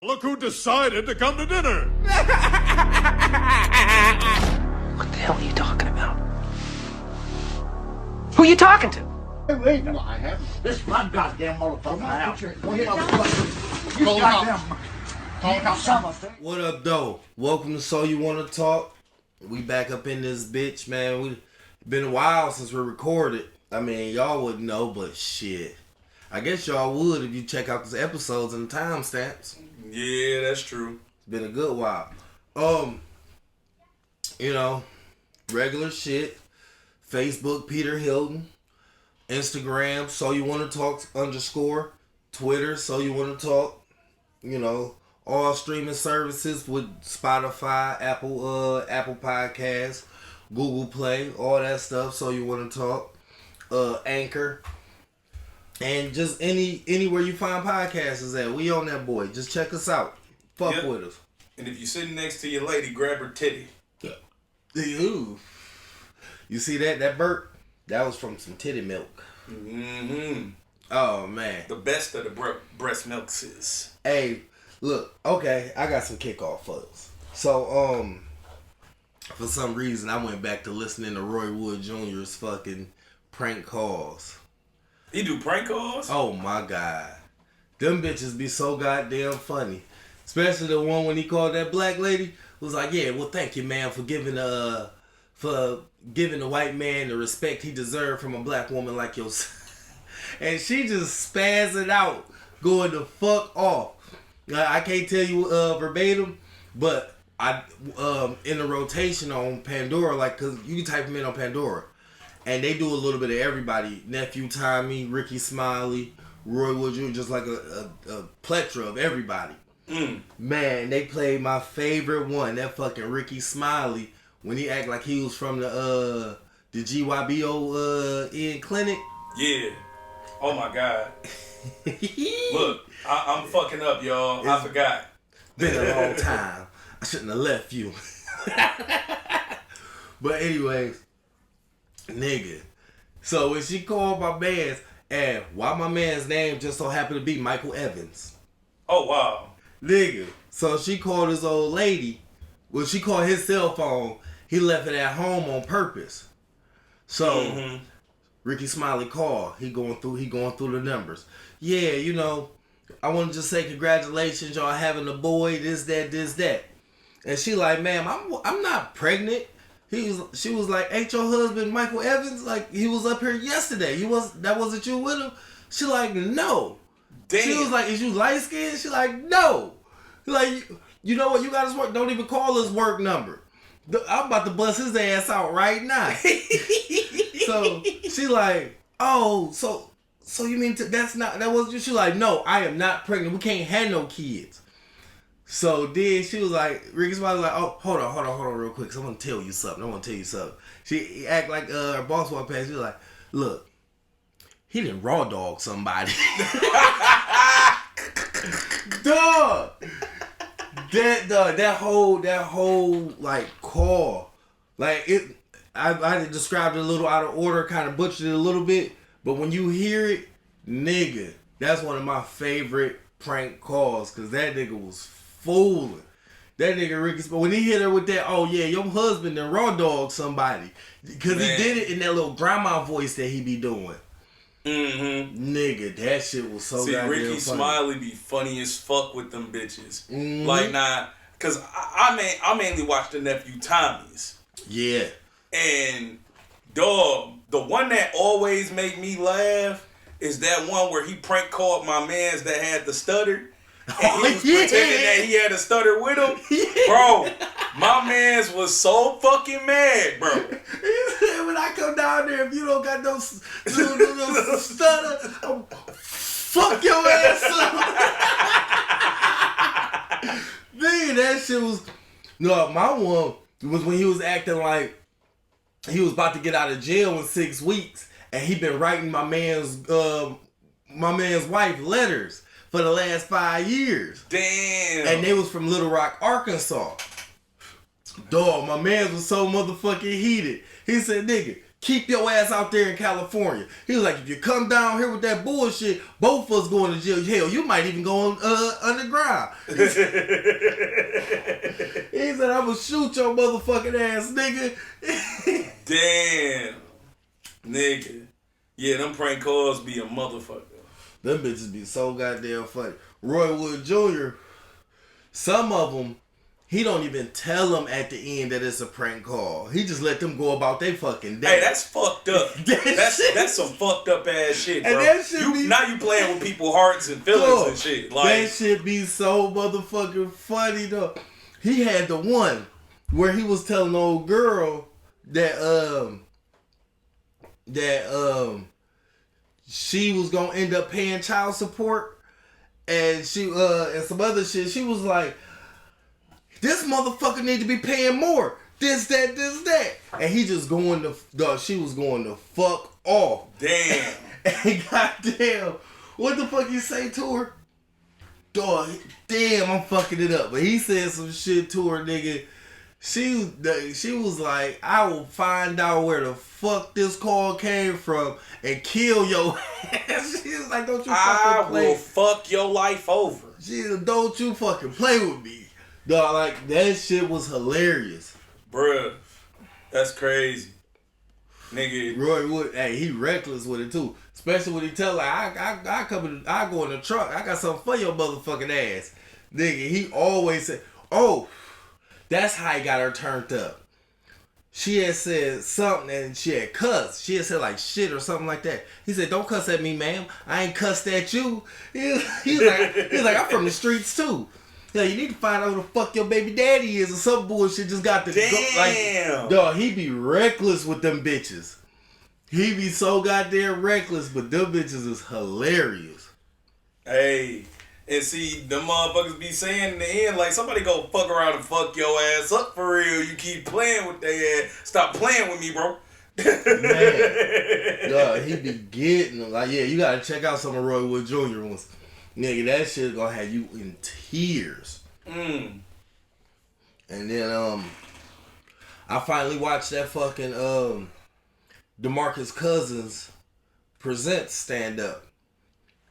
Look who decided to come to dinner! What the hell are you talking about? Who are you talking to? Wait, no, I haven't. This is my goddamn motherfucker now. You goddamn. What up, though? Welcome to So You Wanna Talk. We back up in this bitch, man. We been a while since we recorded. I mean, y'all wouldn't know, but shit. I guess y'all would if you check out the episodes and the timestamps. Yeah, that's true. It's been a good while. You know, regular shit. Facebook, Peter Hilton. Instagram, So You Wanna Talk _ Twitter, So You Wanna Talk. You know, all streaming services with Spotify, Apple Podcasts, Google Play, all that stuff. So You Wanna Talk. Anchor. And just anywhere you find podcasts is at. We on that boy. Just check us out. Fuck with us. And if you're sitting next to your lady, grab her titty. Ooh. You see that burp? That was from some titty milk. Mm-hmm. Oh, man. The best of the breast milks is. Hey, look. Okay, I got some kickoff for us. So, for some reason, I went back to listening to Roy Wood Jr.'s fucking prank calls. He do prank calls? Oh, my God. Them bitches be so goddamn funny. Especially the one when he called that black lady. Was like, yeah, well, thank you, man, for giving the white man the respect he deserved from a black woman like yourself. And she just spazzing out, going the fuck off. I can't tell you verbatim, but I in the rotation on Pandora, like, cause you can type them in on Pandora, and they do a little bit of everybody. Nephew Tommy, Ricky Smiley, Roy Wood Jr., just like a plethora of everybody. Man, they played my favorite one, that fucking Ricky Smiley, when he act like he was from the GYBO clinic. Yeah. Oh my God. Look, I'm fucking up, y'all. I forgot. Been a long time. I shouldn't have left you. But anyways, nigga. So when she called my man's, and why my man's name just so happened to be Michael Evans. Oh, wow. Nigga. So she called his old lady. Well, she called his cell phone. He left it at home on purpose. So Ricky Smiley called. He going through the numbers. Yeah, you know, I want to just say congratulations, y'all having a boy. This, that. And she like, ma'am, I'm not pregnant. She was like, ain't your husband Michael Evans? Like, he was up here yesterday. That wasn't you with him? She like, no. Damn. She was like, is you light skinned? She like, no. Like, you know what? You got his work. Don't even call his work number. I'm about to bust his ass out right now. So she like, oh, so you mean that wasn't you? She like, no, I am not pregnant. We can't have no kids. So then she was like, Ricky Smiley was like, oh, hold on real quick. 'Cause I want to tell you something. She act like her boss walked past. She was like, look, he didn't raw dog somebody. Dog. That whole like call, like it. I described it a little out of order, kind of butchered it a little bit, but when you hear it, nigga, that's one of my favorite prank calls, cause that nigga was fooling. That nigga Ricky, but when he hit her with that, oh yeah, your husband done raw dog somebody, cause he did it in that little grandma voice that he be doing. Nigga, that shit was so goddamn funny. Ricky Smiley be funny as fuck with them bitches. Like, nah, cause I mainly watch the Nephew Tommies. Yeah. And dog, the one that always make me laugh is that one where he prank called my mans that had the stutter. And he was pretending that he had a stutter with him. Bro, my mans was so fucking mad, bro. He said, when I come down there, if you don't got no stutter, I'll fuck your ass up. Nigga, that shit was... No, my one was when he was acting like he was about to get out of jail in 6 weeks, and he been writing my man's wife letters for the last 5 years. Damn. And they was from Little Rock, Arkansas. Dog, my man was so motherfucking heated. He said, nigga, keep your ass out there in California. He was like, if you come down here with that bullshit, both of us going to jail. Hell, you might even go underground. He said, I'm gonna shoot your motherfucking ass, nigga. Damn. Nigga. Yeah, them prank calls be a motherfucker. Them bitches be so goddamn funny. Roy Wood Jr., some of them, he don't even tell them at the end that it's a prank call. He just let them go about their fucking day. Hey, that's fucked up. That's some fucked up ass shit, bro. And that shit now you playing with people's hearts and feelings and shit. Like, that shit be so motherfucking funny though. He had the one where he was telling the old girl that she was gonna end up paying child support, and she and some other shit. She was like, this motherfucker need to be paying more. This, that. And he just going to, dog, she was going to fuck off. Damn. And goddamn, what the fuck you say to her? Dog, damn, I'm fucking it up. But he said some shit to her, nigga. She was like, I will find out where the fuck this call came from and kill your ass. She was like, don't you fucking play. I will fuck your life over. She said, don't you fucking play with me. Dog, like, that shit was hilarious. Bruh, that's crazy. Nigga. Roy Wood, hey, he reckless with it too. Especially when he tell like, I go in the truck, I got something for your motherfucking ass. Nigga, he always said, oh, that's how he got her turned up. She had said something and she had cussed. She had said like shit or something like that. He said, don't cuss at me, ma'am. I ain't cussed at you. He's like, I'm from the streets too. Yeah, you need to find out who the fuck your baby daddy is or some bullshit just got to Damn. go. Like, dog, he be reckless with them bitches. He be so goddamn reckless, but them bitches is hilarious. Hey, and see, them motherfuckers be saying in the end, like, somebody go fuck around and fuck your ass up for real. You keep playing with their ass. Stop playing with me, bro. Man, dog, he be getting them. Like, yeah, you gotta check out some of Roy Wood Jr. ones. Nigga, that shit gonna have you in tears. And then I finally watched that fucking DeMarcus Cousins presents stand up.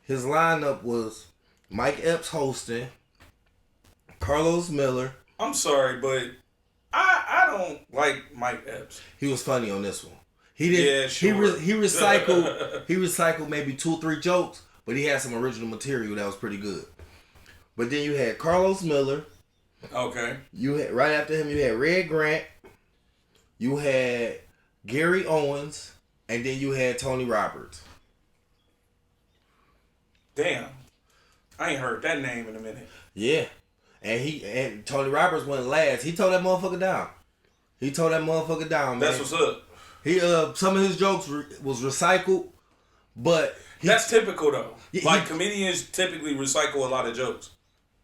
His lineup was Mike Epps hosting, Carlos Miller. I'm sorry, but I don't like Mike Epps. He was funny on this one. He did. Yeah, sure. He recycled maybe 2-3 jokes. But he had some original material that was pretty good. But then you had Carlos Miller. Okay. You had right after him, you had Red Grant. You had Gary Owens, and then you had Tony Roberts. Damn, I ain't heard that name in a minute. Yeah, and Tony Roberts went last. He tore that motherfucker down. Man. That's what's up. He some of his jokes was recycled, but. That's typical though. Like comedians typically recycle a lot of jokes.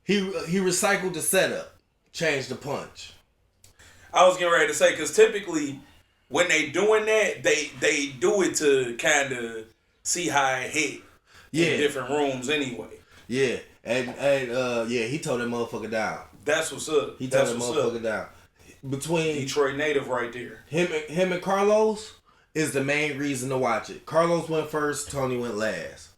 He recycled the setup, changed the punch. I was getting ready to say because typically when they doing that, they do it to kind of see how it hit in different rooms anyway. Yeah, and he tore that motherfucker down. That's what's up. He tore that motherfucker down. Between Detroit native right there. Him and Carlos is the main reason to watch it. Carlos went first, Tony went last.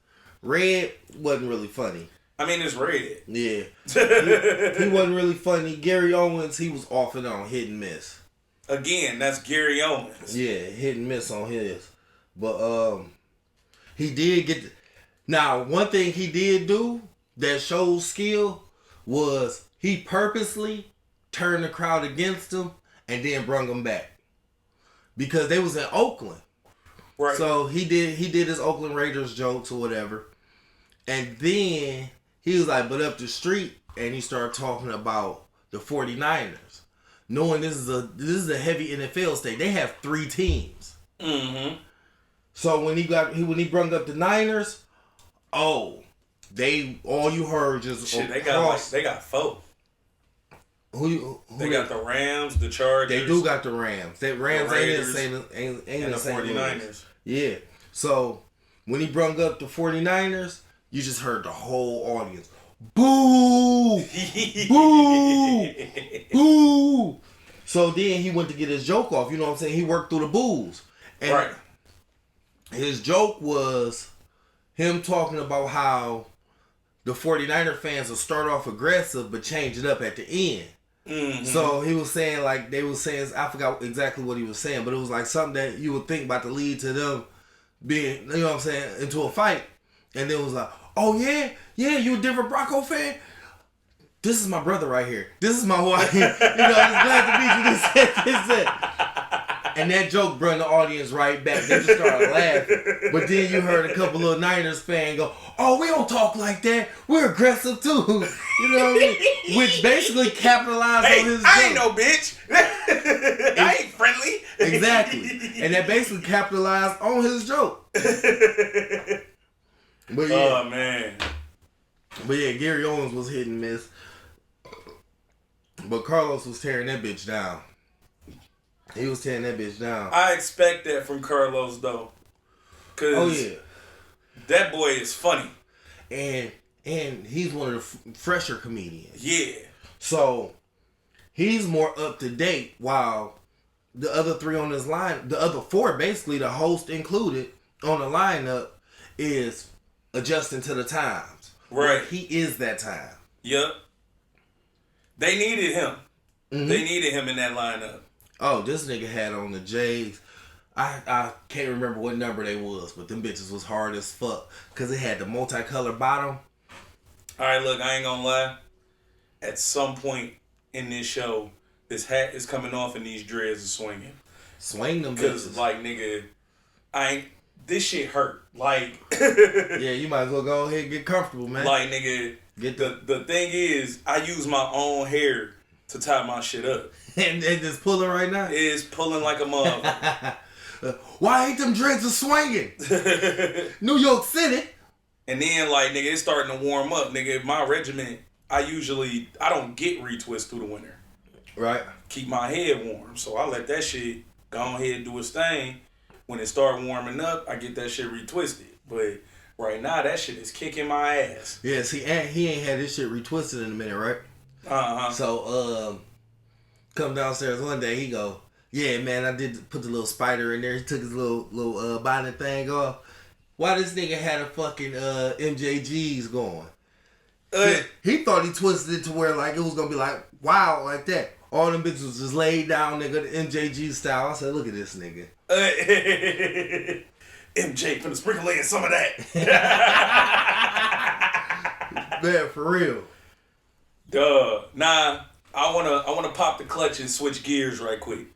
Red wasn't really funny. I mean, it's Red. Yeah. he wasn't really funny. Gary Owens, he was off and on, hit and miss. Again, that's Gary Owens. Yeah, hit and miss on his. But he did get... Now, one thing he did do that shows skill was he purposely turned the crowd against him and then brung them back. Because they was in Oakland. Right. So he did his Oakland Raiders jokes or whatever. And then he was like, but up the street, and he started talking about the 49ers. Knowing this is a heavy NFL state. They have 3 teams. Mm-hmm. So when he brung up the Niners, all you heard just shit, they got 4. Who they got the Rams, the Chargers. They do got the Rams. That Rams ain't in the same 49ers. Yeah. So when he brung up the 49ers, you just heard the whole audience. Boo! Boo! Boo! So then he went to get his joke off. You know what I'm saying? He worked through the boos. And right. his joke was him talking about how the 49er fans will start off aggressive but change it up at the end. Mm-hmm. So he was saying, like, they were saying, I forgot exactly what he was saying, but it was like something that you would think about to lead to them being, you know what I'm saying, into a fight. And then it was like, oh yeah, you a different Bronco fan? This is my brother right here. This is my wife. You know, it's glad to meet you. This. And that joke brought the audience right back. They just started laughing. But then you heard a couple of Niners fans go, oh, we don't talk like that. We're aggressive too. You know what I mean? Which basically capitalized on his joke. I ain't no bitch. I ain't friendly. Exactly. And that basically capitalized on his joke. But yeah. Oh, man. But yeah, Gary Owens was hit and miss. But Carlos was tearing that bitch down. He was tearing that bitch down. I expect that from Carlos, though. Cause that boy is funny. And he's one of the fresher comedians. Yeah. So, he's more up to date, while the other three on this line, the other four, basically, the host included, on the lineup, is adjusting to the times. Right. He is that time. Yep. They needed him. Mm-hmm. They needed him in that lineup. Oh, this nigga had on the J's. I can't remember what number they was, but them bitches was hard as fuck. Because it had the multicolored bottom. Alright, look, I ain't gonna lie. At some point in this show, this hat is coming off and these dreads are swinging. Swing them bitches. Because, like, nigga, this shit hurt. Like... yeah, you might as well go ahead and get comfortable, man. Like, nigga, the thing is, I use my own hair to tie my shit up. And just pulling right now? It is pulling like a motherfucker. Why ain't them dreads a swinging? New York City. And then, like, nigga, it's starting to warm up. Nigga, my regiment, I don't get retwist through the winter. Right. Keep my head warm. So I let that shit go ahead and do its thing. When it start warming up, I get that shit retwisted. But right now, that shit is kicking my ass. Yeah, see, he ain't had this shit retwisted in a minute, right? Uh-huh. So, come downstairs one day, he go, yeah, man, I did put the little spider in there. He took his little bonnet thing off. Why this nigga had a fucking MJGs going? He thought he twisted it to where, like, it was gonna be like, wow, like that. All them bitches was just laid down, nigga, the MJG style. I said, look at this nigga. MJ finna sprinkle in some of that. Man, for real. Duh. Nah, I wanna pop the clutch and switch gears right quick.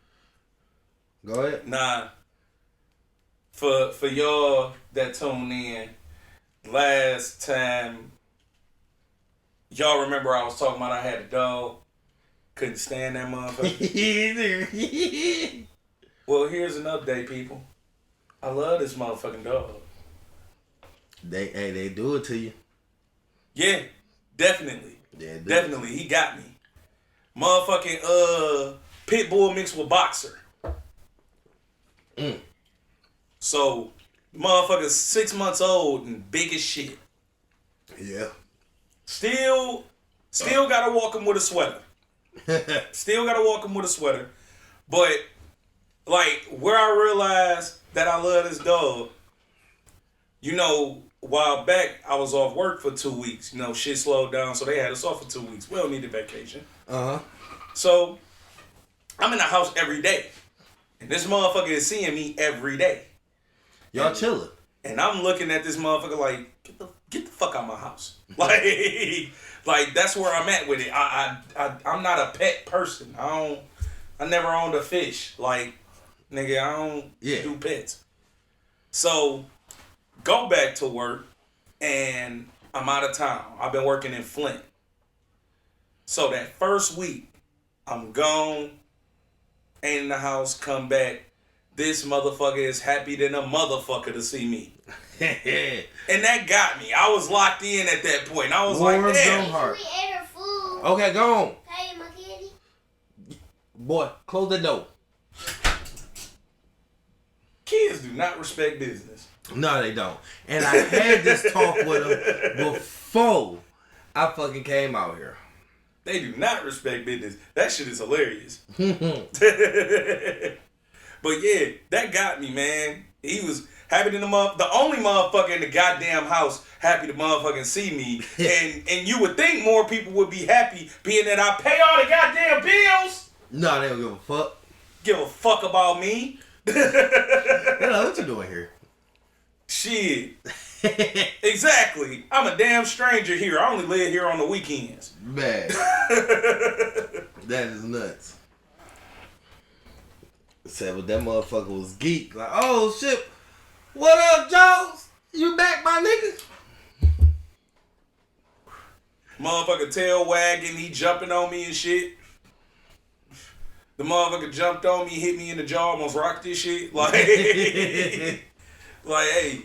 Go ahead. Nah. For y'all that tuned in, last time, y'all remember I was talking about I had a dog? Couldn't stand that motherfucker. Well, here's an update, people. I love this motherfucking dog. They do it to you. Yeah, definitely. Yeah, definitely. He got me. Motherfucking pit bull mixed with boxer. So, motherfucker's 6 months old and big as shit. Yeah. Still gotta walk him with a sweater. Still gotta walk him with a sweater. But, like, where I realized that I love this dog, you know, a while back, I was off work for 2 weeks. You know, shit slowed down, so they had us off for 2 weeks. We don't need a vacation. Uh-huh. So, I'm in the house every day. And this motherfucker is seeing me every day. Y'all chilling. And I'm looking at this motherfucker like, get the fuck out of my house. Like that's where I'm at with it. I'm not a pet person. I never owned a fish. Like, nigga, I don't do pets. So, go back to work, and I'm out of town. I've been working in Flint. So that first week, I'm gone, ain't in the house, come back. This motherfucker is happy than a motherfucker to see me. And that got me. I was locked in at that point. I was like, damn. Heart. We ate her food. Okay, go on. Hey, my kitty. Boy, close the door. Kids do not respect business. No, they don't. And I had this talk with them before I fucking came out here. They do not respect business. That shit is hilarious. But yeah, that got me, man. He was happy to the only motherfucker in the goddamn house happy to motherfucking see me. and you would think more people would be happy being that I pay all the goddamn bills. No, they don't give a fuck. Give a fuck about me. What you doing here? Shit. Exactly. I'm a damn stranger here. I only live here on the weekends. Man. That is nuts. Said, but that motherfucker was geek. Like, oh shit. What up, Jones? You back, my nigga? Motherfucker tail wagging, he jumping on me and shit. The motherfucker jumped on me, hit me in the jaw, almost rocked this shit. Like, like, hey,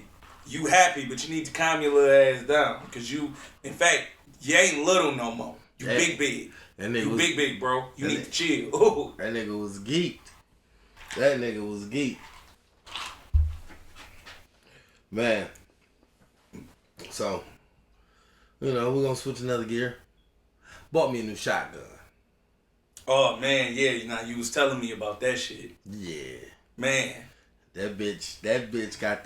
you happy, but you need to calm your little ass down. Because you, in fact, you ain't little no more. You big. You big, bro. You need to chill. That nigga was geeked. That nigga was geeked. Man. So, we're going to switch another gear. Bought me a new shotgun. Oh, man, yeah. You was telling me about that shit. Yeah. Man. That bitch got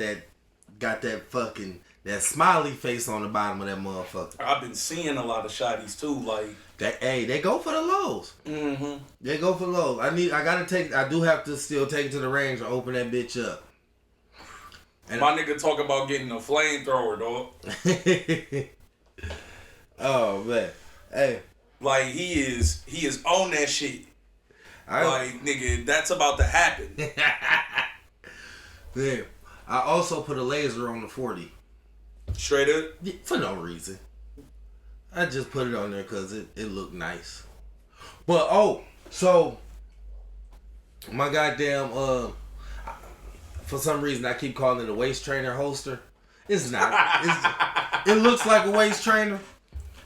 that fucking, that smiley face on the bottom of that motherfucker. I've been seeing a lot of shotties too, like they go for the lows. Mm-hmm. They go for the lows. I do have to still take it to the range and open that bitch up. And my nigga talk about getting a flamethrower, dog. Oh man. Hey. Like he is on that shit. Like nigga, that's about to happen. Yeah. I also put a laser on the 40. Straight up? Yeah, for no reason. I just put it on there because it looked nice. But, so, my goddamn, for some reason I keep calling it a waist trainer holster. It's not. It looks like a waist trainer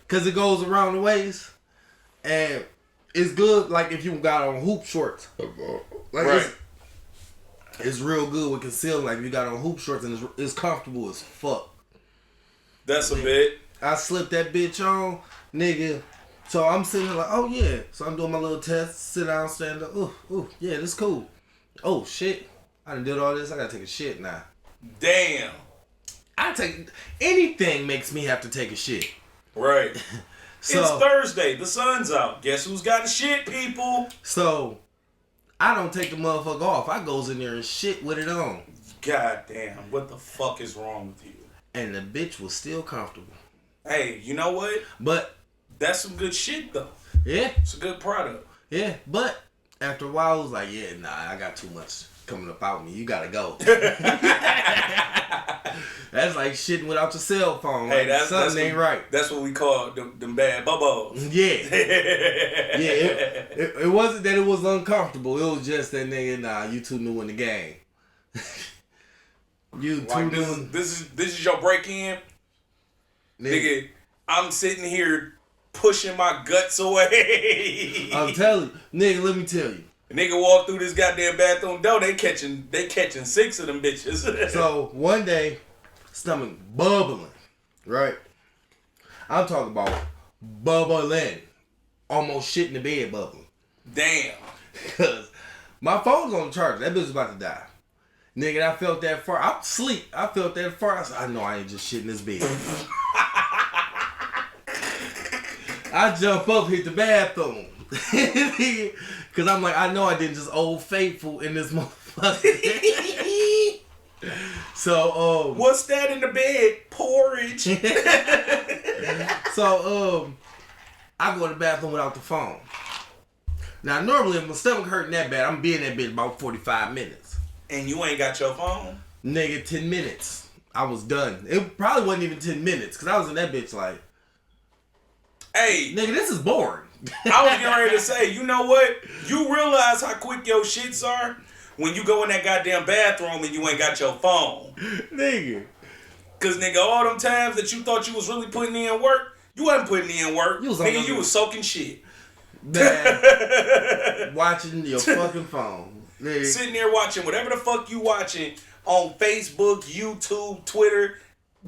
because it goes around the waist. And it's good, like, if you got on hoop shorts. Like, right. It's real good with concealing. Like, if you got on hoop shorts and it's comfortable as fuck. That's a bit. I slipped that bitch on, nigga. So I'm sitting there like, oh yeah. So I'm doing my little test. Sit down, stand up. Ooh, yeah, this cool. Oh shit. I done did all this. I gotta take a shit now. Damn. Anything makes me have to take a shit. Right. So, it's Thursday. The sun's out. Guess who's got the shit, people? So I don't take the motherfucker off. I goes in there and shit with it on. God damn. What the fuck is wrong with you? And the bitch was still comfortable. Hey, you know what? But that's some good shit though. Yeah. It's a good product. Yeah. But after a while I was like, yeah, nah, I got too much coming up out me. You gotta go. That's like shitting without your cell phone. Hey, like, something ain't right. That's what we call them bad bubbles. Yeah. It wasn't that it was uncomfortable. It was just that nigga, nah, you too new in the game. You too like new. This is your break in. Nigga, I'm sitting here pushing my guts away. I'm telling you. Nigga, let me tell you. Nigga walk through this goddamn bathroom door, they catching 6 of them bitches. So one day, stomach bubbling, right? I'm talking about bubbling. Almost shit in the bed bubbling. Damn. Cause my phone's on charge. That bitch is about to die. Nigga, I felt that far. I'm asleep. I felt that far. I said, I know I ain't just shitting this bed. I jump up, hit the bathroom. Cause I'm like, I know I didn't just Old Faithful in this motherfucker. So, what's that in the bed? Porridge. So, I go to the bathroom without the phone. Now, normally if my stomach hurting that bad, I'm being that bitch about 45 minutes. And you ain't got your phone? Nigga, 10 minutes. I was done. It probably wasn't even 10 minutes, cause I was in that bitch like, hey, nigga, this is boring. I was getting ready to say, you know what? You realize how quick your shits are when you go in that goddamn bathroom and you ain't got your phone. Nigga. Cause nigga, all them times that you thought you was really putting in work, you wasn't putting in work. You was soaking shit. Man, watching your fucking phone. Nigga. Sitting there watching whatever the fuck you watching on Facebook, YouTube, Twitter.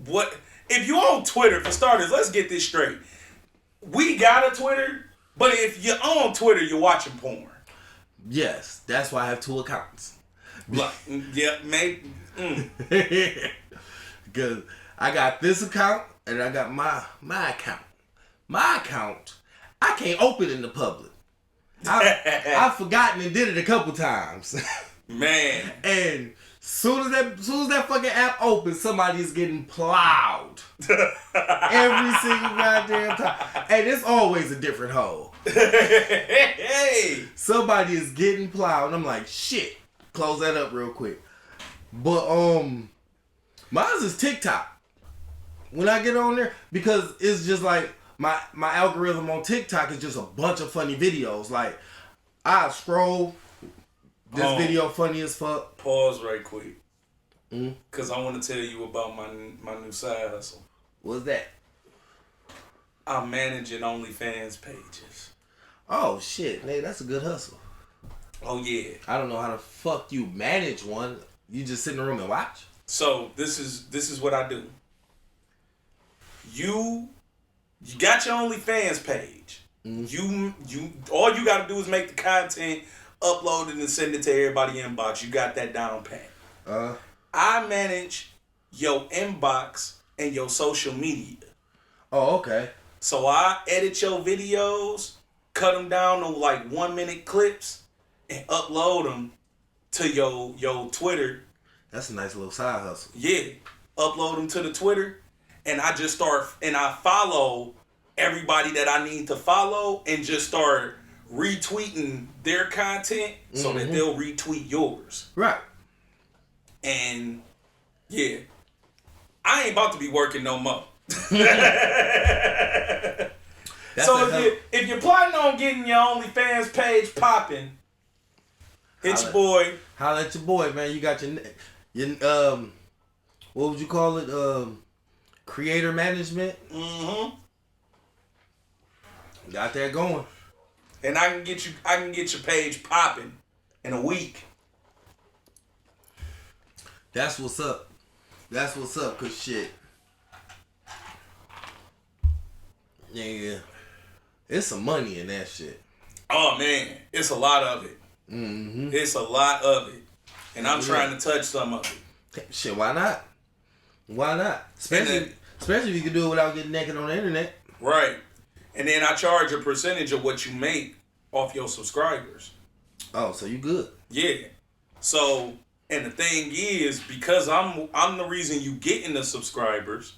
What? If you on Twitter, for starters, let's get this straight. We got a Twitter, but if you're on Twitter, you're watching porn. Yes, that's why I have 2 accounts. Like, yeah, maybe. Because I got this account and I got my account. My account, I can't open in the public. I've forgotten and did it a couple times. Man. And soon as that fucking app opens, somebody's getting plowed. Every single goddamn time. And it's always a different hole. Hey. Somebody is getting plowed. And I'm like, shit. Close that up real quick. But mine's is TikTok. When I get on there, because it's just like my algorithm on TikTok is just a bunch of funny videos. Like I scroll, this video funny as fuck. Pause right quick. Cause I want to tell you about my new side hustle. What's that? I'm managing OnlyFans pages. Oh shit, man, that's a good hustle. Oh yeah. I don't know how the fuck you manage one. You just sit in the room and watch? So this is what I do. You got your OnlyFans page. You all you gotta do is make the content, upload it, and send it to everybody inbox. You got that down pat. I manage your inbox and your social media. Oh, okay. So I edit your videos, cut them down to like 1-minute clips, and upload them to your Twitter. That's a nice little side hustle. Yeah. Upload them to the Twitter, and I just I follow everybody that I need to follow and just start retweeting their content so that they'll retweet yours. Right. And yeah, I ain't about to be working no more. So if you're planning on getting your OnlyFans page popping, hit your boy. Holla at your boy, man. You got your what would you call it? Creator management. Got that going. And I can get your page popping in a week. That's what's up. That's what's up, cause shit. Yeah. It's some money in that shit. Oh man, it's a lot of it. It's a lot of it. And I'm trying to touch some of it. Shit, why not? Why not? Especially if you can do it without getting naked on the internet. Right. And then I charge a percentage of what you make off your subscribers. Oh, so you good. Yeah. So, and the thing is, because I'm the reason you getting the subscribers,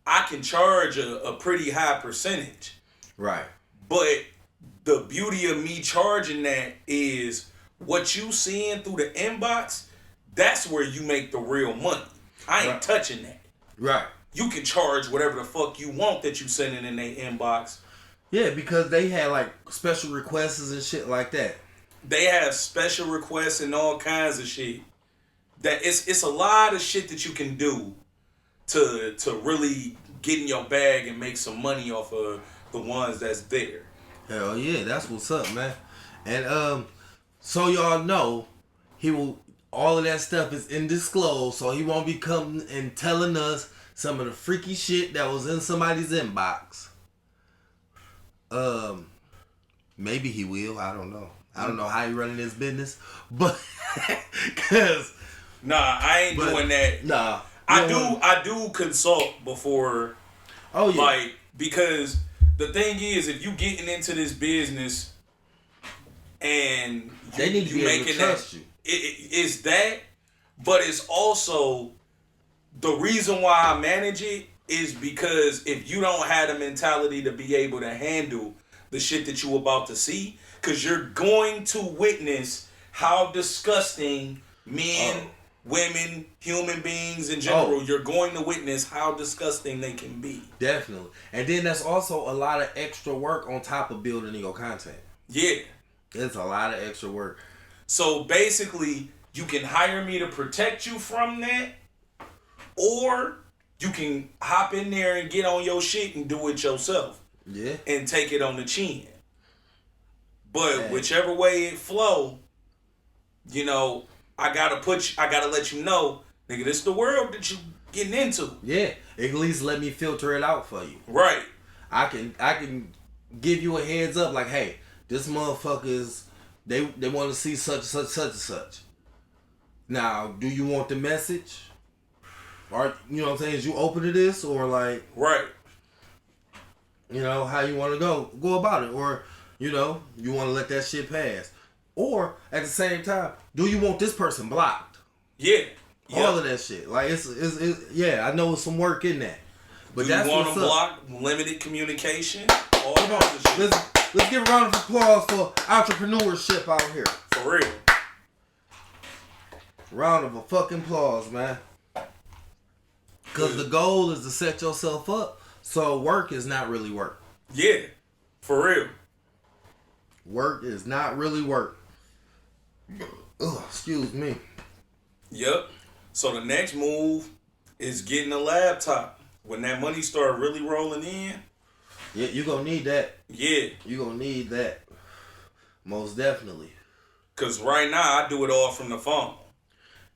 I can charge a pretty high percentage. Right. But the beauty of me charging that is what you seeing through the inbox, that's where you make the real money. I ain't touching that. Right. You can charge whatever the fuck you want that you sending in their inbox. Yeah, because they had like special requests and shit like that. They have special requests and all kinds of shit. That it's a lot of shit that you can do to really get in your bag and make some money off of the ones that's there. Hell yeah, that's what's up, man. And so y'all know, all of that stuff is undisclosed, so he won't be coming and telling us some of the freaky shit that was in somebody's inbox. Maybe he will. I don't know. I don't know how he running his business, cause I ain't doing that. Nah, I do consult before. Oh yeah. Like, because the thing is, if you getting into this business and they need to be able to trust you. It's that, but it's also the reason why I manage it is because if you don't have the mentality to be able to handle the shit that you about to see, because you're going to witness how disgusting men, women, human beings in general, you're going to witness how disgusting they can be. Definitely. And then that's also a lot of extra work on top of building your content. Yeah. It's a lot of extra work. So basically, you can hire me to protect you from that, or you can hop in there and get on your shit and do it yourself. Yeah. And take it on the chin. But whichever way it flow, you know, I gotta let you know, nigga, this the world that you getting into. Yeah. At least let me filter it out for you. Right. I can give you a heads up like, hey, this motherfuckers, they want to see such and such. Now, do you want the message? Or, you know what I'm saying? Is you open to this? Or like... Right. You know, how you want to go about it. Or, you know, you want to let that shit pass. Or, at the same time, do you want this person blocked? Yeah. All of that shit. Like, it's yeah, I know it's some work in that. But do that's you want what's to up. block limited communication? All Come on, kinds of shit. let's give a round of applause for entrepreneurship out here. For real. Round of a fucking applause, man. Because the goal is to set yourself up so work is not really work. Yeah. For real. Work is not really work. Ugh, excuse me. Yep. So the next move is getting a laptop. When that money start really rolling in. Yeah, you're going to need that. Yeah. You're going to need that. Most definitely. Because right now, I do it all from the phone.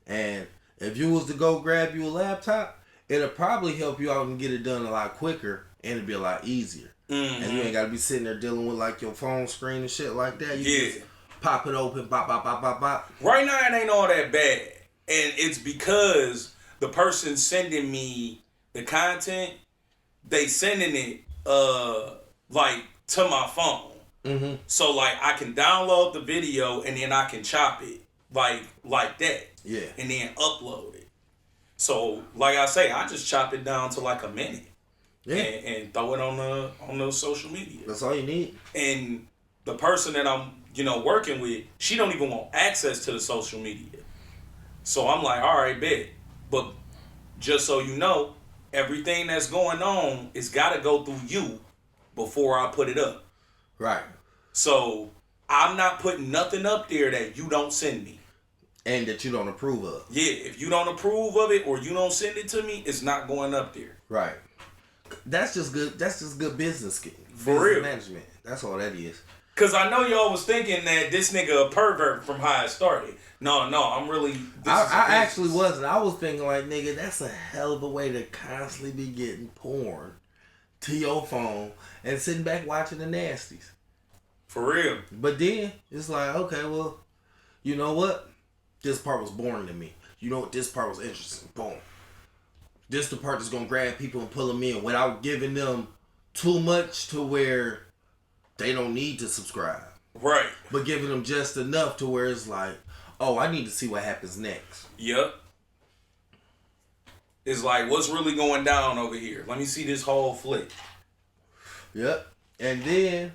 And if you was to go grab you a laptop, it'll probably help you out and get it done a lot quicker. And it'll be a lot easier. Mm-hmm. And you ain't got to be sitting there dealing with like your phone screen and shit like that. You Yeah. just pop it open, pop, pop, pop, pop, pop. Right now, it ain't all that bad. And it's because the person sending me the content, they sending it like to my phone. Mm-hmm. So like I can download the video and then I can chop it like that. Yeah. And then upload it. So like I say, I just chop it down to like a minute. Yeah. And throw it on the social media. That's all you need. And the person that I'm, working with, she don't even want access to the social media. So I'm like, all right, bet. But just so you know, everything that's going on is got to go through you before I put it up. Right. So I'm not putting nothing up there that you don't send me. And that you don't approve of. Yeah, if you don't approve of it or you don't send it to me, it's not going up there. Right. That's just good. That's just good business For real. management. That's all that is. Cause I know y'all was thinking that this nigga a pervert from how it started. No, I'm really. I actually wasn't. I was thinking like, nigga, that's a hell of a way to constantly be getting porn to your phone and sitting back watching the nasties. For real. But then it's like, okay, well, you know what? This part was boring to me. You know what? This part was interesting. Boom. This the part that's gonna grab people and pull them in without giving them too much to where they don't need to subscribe. Right. But giving them just enough to where it's like, oh, I need to see what happens next. Yep. It's like, what's really going down over here? Let me see this whole flick. Yep. And then,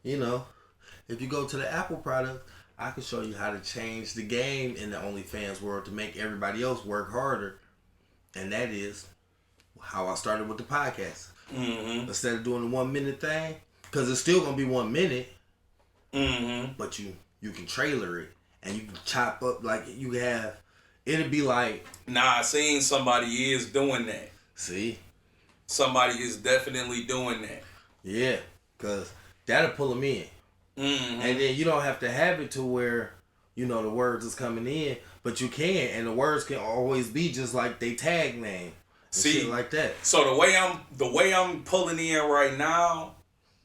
if you go to the Apple product, I can show you how to change the game in the OnlyFans world to make everybody else work harder. And that is how I started with the podcast. Mm-hmm. Instead of doing the 1 minute thing, because it's still going to be 1 minute, mm-hmm. but you can trailer it and you can chop up, like you have, it'll be like. Nah, I seen somebody is doing that. See? Somebody is definitely doing that. Yeah, because that'll pull them in. Mm-hmm. And then you don't have to have it to where, the words is coming in, but you can, and the words can always be just like they tag name. See, shit like that. So the way I'm pulling in right now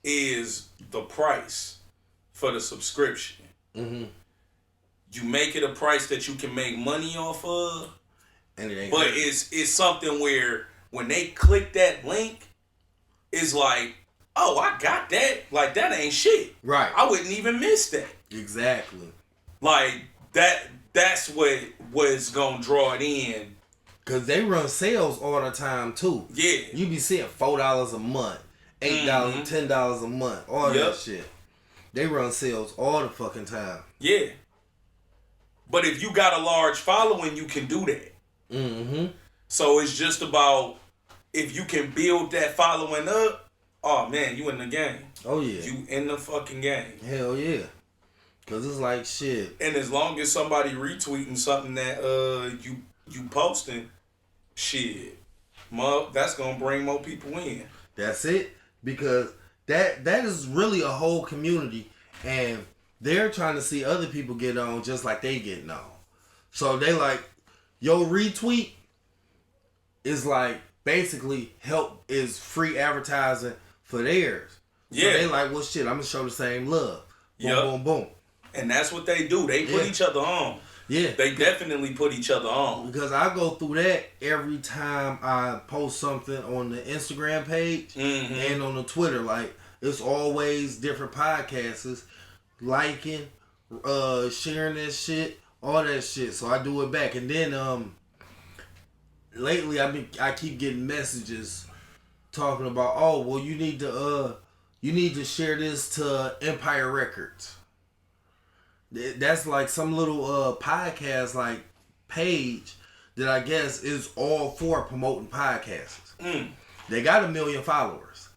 is the price for the subscription. Mm-hmm. You make it a price that you can make money off of, and it ain't but it's something where when they click that link, it's like, oh, I got that. Like that ain't shit. Right. I wouldn't even miss that. Exactly. Like that's what was gonna draw it in. Cause they run sales all the time too. Yeah. You be seeing $4 a month, $8, Mm-hmm. $10 a month, all that shit. They run sales all the fucking time. Yeah. But if you got a large following, you can do that. Mm-hmm. So it's just about if you can build that following up, oh man, you in the game. Oh yeah. You in the fucking game. Hell yeah. Cause it's like shit. And as long as somebody retweeting something that you posting, shit, that's gonna bring more people in. That's it. Because that is really a whole community, and they're trying to see other people get on just like they getting on. So they like, your retweet is like basically is free advertising for theirs. So Yeah. they like, well shit, I'm gonna show the same love. Boom, Yep. boom, boom. And that's what they do. They put each other on. Yeah. They definitely put each other on. Because I go through that every time I post something on the Instagram page and on the Twitter. Like, it's always different podcasts liking, sharing that shit, all that shit. So I do it back. And then lately I keep getting messages talking about, oh, well, you need to share this to Empire Records. That's like some little podcast like page that I guess is all for promoting podcasts. They got 1 million followers.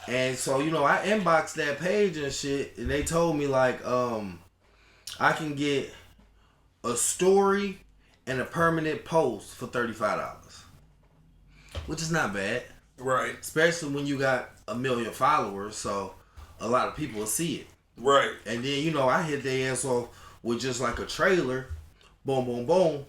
And so, I inboxed that page and shit, and they told me like I can get a story and a permanent post for $35. Which is not bad. Right. Especially when you got 1 million followers, so a lot of people will see it. Right. And then, I hit their ass off with just like a trailer. Boom, boom, boom.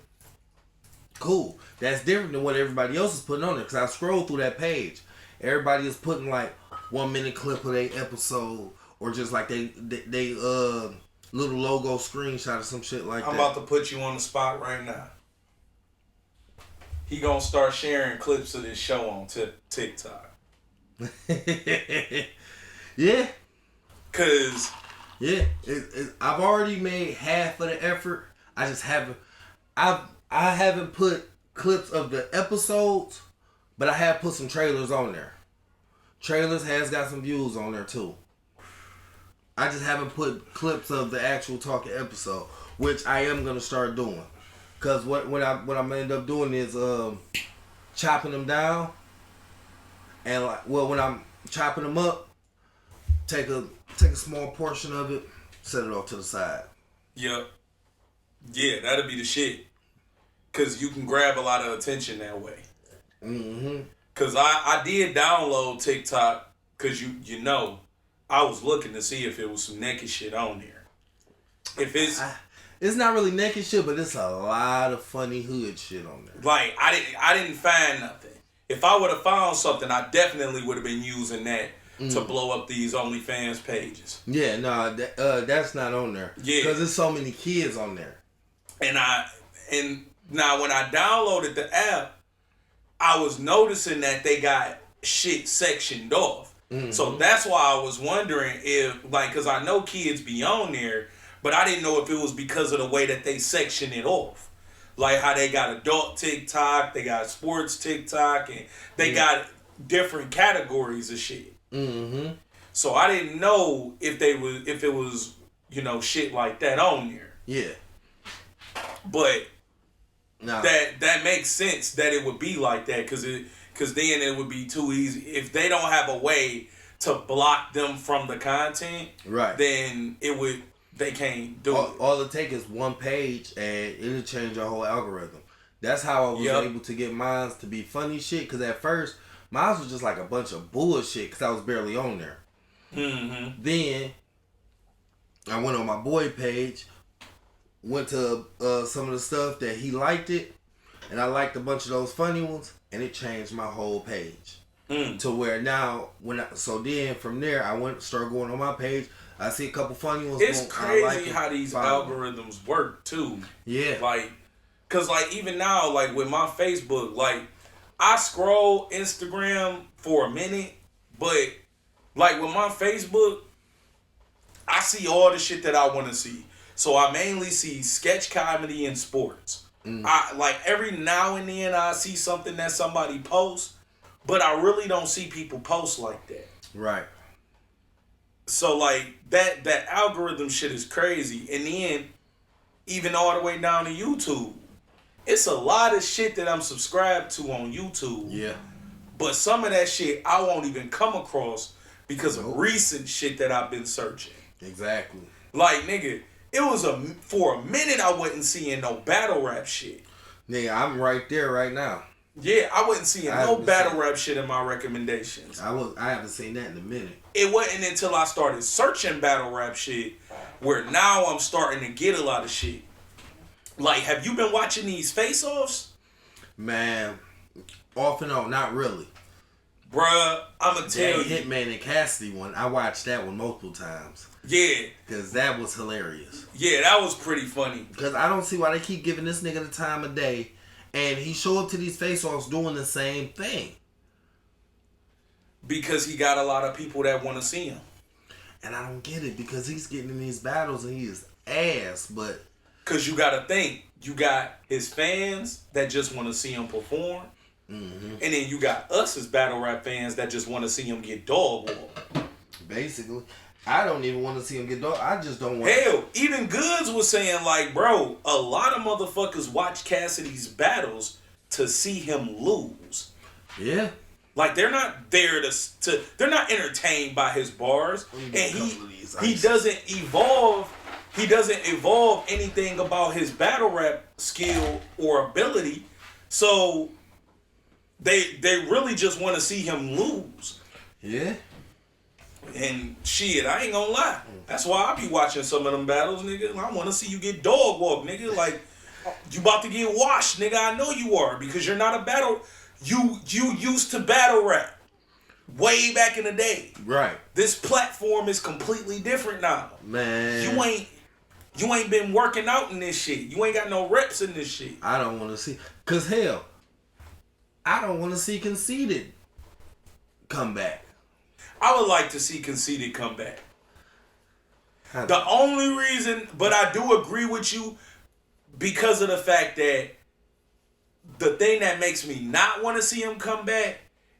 Cool. That's different than what everybody else is putting on there. Because I scroll through that page. Everybody is putting like 1 minute clip of their episode. Or just like they little logo screenshot or some shit like that. I'm about to put you on the spot right now. He gonna start sharing clips of this show on TikTok. Yeah. Cause I've already made half of the effort. I just haven't. I haven't put clips of the episodes, but I have put some trailers on there. Trailers has got some views on there too. I just haven't put clips of the actual talking episode, which I am gonna start doing. Cause what I'm gonna end up doing is chopping them down, and when I'm chopping them up, take a small portion of it, set it off to the side. Yep. Yeah, that'll be the shit. Cause you can grab a lot of attention that way. Cause I did download TikTok cause I was looking to see if it was some naked shit on there. It's not really naked shit, but it's a lot of funny hood shit on there. Like I didn't find nothing. If I would have found something, I definitely would have been using that to blow up these OnlyFans pages. Yeah, no, that's not on there. Yeah, because there's so many kids on there. And now when I downloaded the app, I was noticing that they got shit sectioned off. So that's why I was wondering if, because I know kids be on there, but I didn't know if it was because of the way that they section it off. Like how they got adult TikTok, they got sports TikTok, and they got different categories of shit. So I didn't know if it was shit like that on there. Yeah. But that makes sense that it would be like that because then it would be too easy if they don't have a way to block them from the content. Right. Then they can't do it. All it takes is one page and it'll change your whole algorithm. That's how I was able to get mine to be funny shit. Because at first, mine was just like a bunch of bullshit because I was barely on there. Then I went on my boy page, went to some of the stuff that he liked it, and I liked a bunch of those funny ones, and it changed my whole page. To where now, then from there, I started going on my page. I see a couple funny ones. It's crazy how these algorithms work too. Yeah. Cause even now, with my Facebook, I scroll Instagram for a minute, but with my Facebook, I see all the shit that I want to see. So I mainly see sketch comedy and sports. I every now and then I see something that somebody posts, but I really don't see people post like that. Right. So that algorithm shit is crazy. And then even all the way down to YouTube, it's a lot of shit that I'm subscribed to on YouTube. Yeah. But some of that shit I won't even come across because of recent shit that I've been searching. Exactly. Nigga, it was for a minute I wasn't seeing no battle rap shit. Nigga, I'm right there right now. Yeah, I wasn't seeing no battle rap shit in my recommendations. I haven't seen that in a minute. It wasn't until I started searching battle rap shit where now I'm starting to get a lot of shit. Have you been watching these face-offs? Man, off and on, not really. Bruh, I'ma tell you. Hitman and Cassidy one, I watched that one multiple times. Yeah. Because that was hilarious. Yeah, that was pretty funny. Because I don't see why they keep giving this nigga the time of day. And he show up to these face-offs doing the same thing. Because he got a lot of people that want to see him. And I don't get it. Because he's getting in these battles and he is ass. But... Because you got to think. You got his fans that just want to see him perform. Mm-hmm. And then you got us as battle rap fans that just want to see him get dog walked. Basically. I don't even want to see him get dog. I just don't want Hell, even Goods was saying, like, bro, a lot of motherfuckers watch Cassidy's battles to see him lose. Yeah. Like, they're not there to they're not entertained by his bars. And he doesn't evolve. He doesn't evolve anything about his battle rap skill or ability. So they really just want to see him lose. Yeah. And shit, I ain't gonna lie. That's why I be watching some of them battles, nigga. I want to see you get dog walked, nigga. Like, you about to get washed, nigga. I know you are, because you're not a battle. You used to battle rap way back in the day. Right. This platform is completely different now. Man. You ain't been working out in this shit. You ain't got no reps in this shit. I don't want to see. Because, hell, I don't want to see Conceited come back. I would like to see Conceited come back. The only reason, but I do agree with you because of the fact that the thing that makes me not want to see him come back